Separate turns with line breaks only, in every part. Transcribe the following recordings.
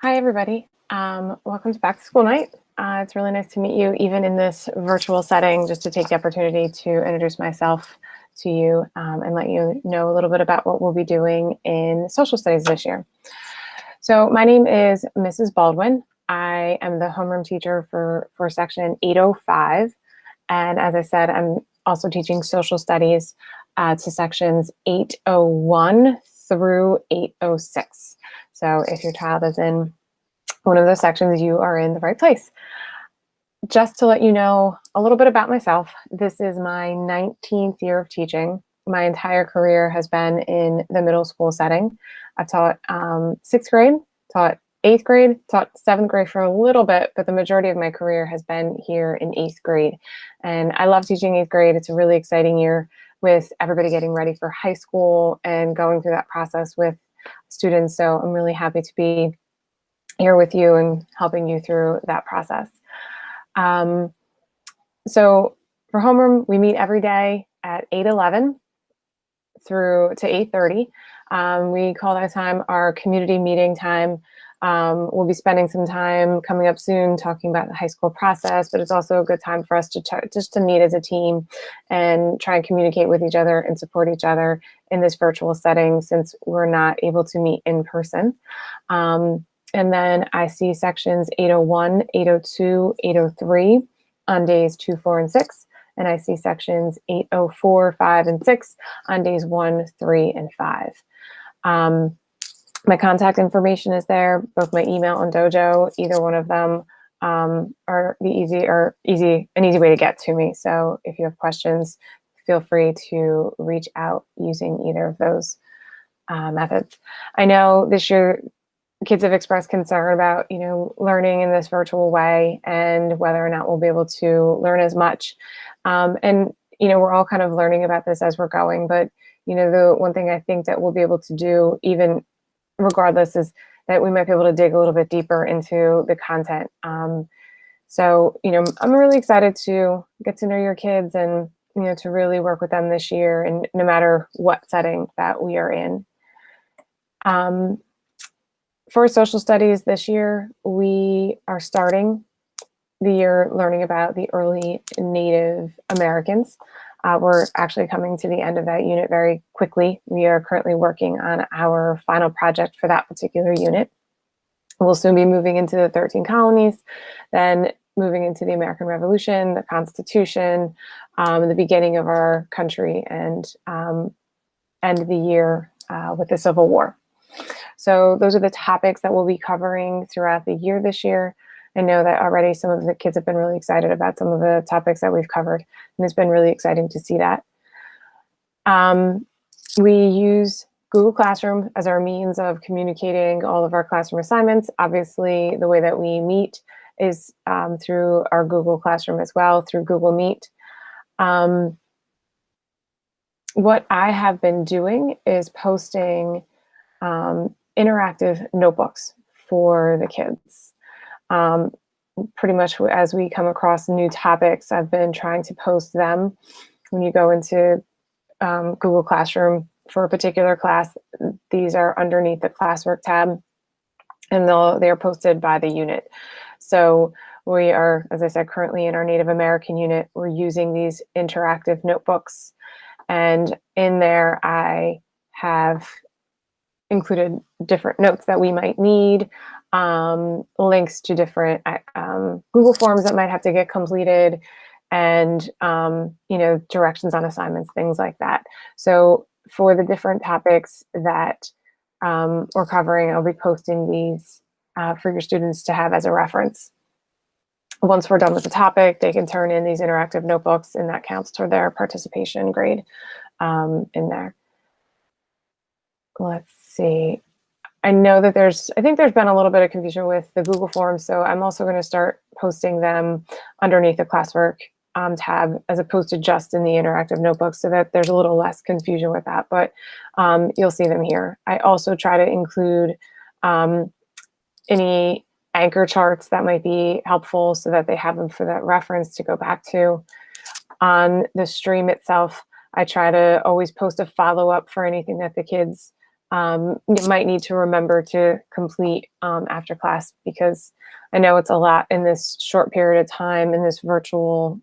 Hi, everybody. Welcome to Back to School Night. It's really nice to meet you, even in this virtual setting, just to take the opportunity to introduce myself to you and let you know a little bit about what we'll be doing in social studies this year. So my name is Mrs. Baldwin. I am the homeroom teacher for section 805. And as I said, I'm also teaching social studies to sections 801 through 806. So if your child is in one of those sections, you are in the right place. Just to let you know a little bit about myself, this is my 19th year of teaching. My entire career has been in the middle school setting. I've taught 6th grade, taught 8th grade, taught 7th grade for a little bit, but the majority of my career has been here in 8th grade. And I love teaching 8th grade. It's a really exciting year with everybody getting ready for high school and going through that process with students. So I'm really happy to be here with you and helping you through that process. So for homeroom, we meet every day at 8:11 through to 8:30. We call that time our community meeting time. We'll be spending some time coming up soon talking about the high school process, but it's also a good time for us to just to meet as a team and try and communicate with each other and support each other in this virtual setting since we're not able to meet in person. And then I see sections 801, 802, 803 on days 2, 4, and 6. And I see sections 804, 5, and 6 on days 1, 3, and 5. My contact information is there, both my email and Dojo. Either one of them are an easy way to get to me. So if you have questions, feel free to reach out using either of those methods. I know this year kids have expressed concern about, learning in this virtual way and whether or not we'll be able to learn as much. And we're all kind of learning about this as we're going. But, the one thing I think that we'll be able to do, even regardless, is that we might be able to dig a little bit deeper into the content. So, I'm really excited to get to know your kids and, to really work with them this year, and no matter what setting that we are in. For social studies this year, we are starting the year learning about the early Native Americans. We're actually coming to the end of that unit very quickly. We are currently working on our final project for that particular unit. We'll soon be moving into the 13 colonies, then moving into the American Revolution, the Constitution, the beginning of our country, and end the year with the Civil War. So those are the topics that we'll be covering throughout the year this year. I know that already some of the kids have been really excited about some of the topics that we've covered, and it's been really exciting to see that. We use Google Classroom as our means of communicating all of our classroom assignments. Obviously, the way that we meet is through our Google Classroom as well, through Google Meet. What I have been doing is posting interactive notebooks for the kids. Pretty much as we come across new topics, I've been trying to post them. When you go into Google Classroom for a particular class, these are underneath the classwork tab, and they are posted by the unit. So we are, as I said, currently in our Native American unit, we're using these interactive notebooks. And in there, I have included different notes that we might need, links to different Google forms that might have to get completed, and directions on assignments, things like that. So for the different topics that we're covering, I'll be posting these for your students to have as a reference. Once we're done with the topic, they can turn in these interactive notebooks, and that counts toward their participation grade in there. Let's see. I know that I think there's been a little bit of confusion with the Google Forms, so I'm also going to start posting them underneath the classwork tab as opposed to just in the interactive notebooks, so that there's a little less confusion with that, but you'll see them here. I also try to include any anchor charts that might be helpful so that they have them for that reference to go back to. On the stream itself, I try to always post a follow-up for anything that the kids you might need to remember to complete after class, because I know it's a lot in this short period of time in this virtual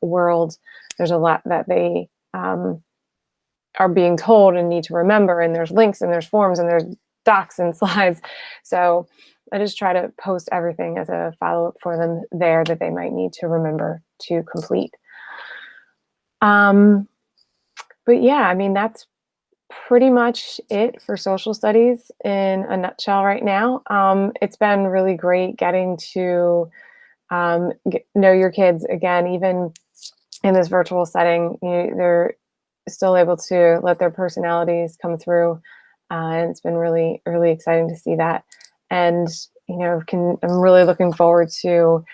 world. There's a lot that they are being told and need to remember, and there's links and there's forms and there's docs and slides. So I just try to post everything as a follow-up for them there that they might need to remember to complete. But yeah, I mean, that's pretty much it for social studies in a nutshell right now. It's been really great getting to know your kids again, even in this virtual setting. They're still able to let their personalities come through, and it's been really, really exciting to see that. And I'm really looking forward to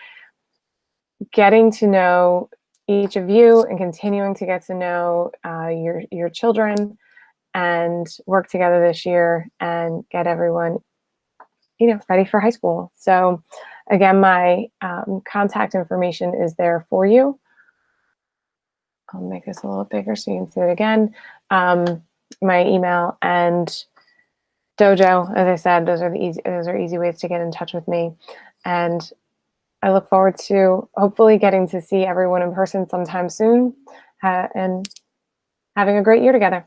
getting to know each of you and continuing to get to know your children and work together this year and get everyone ready for high school. So again, my contact information is there for you. I'll make this a little bigger so you can see it again. My email and dojo, as I said, those are easy ways to get in touch with me. And I look forward to hopefully getting to see everyone in person sometime soon, and having a great year together.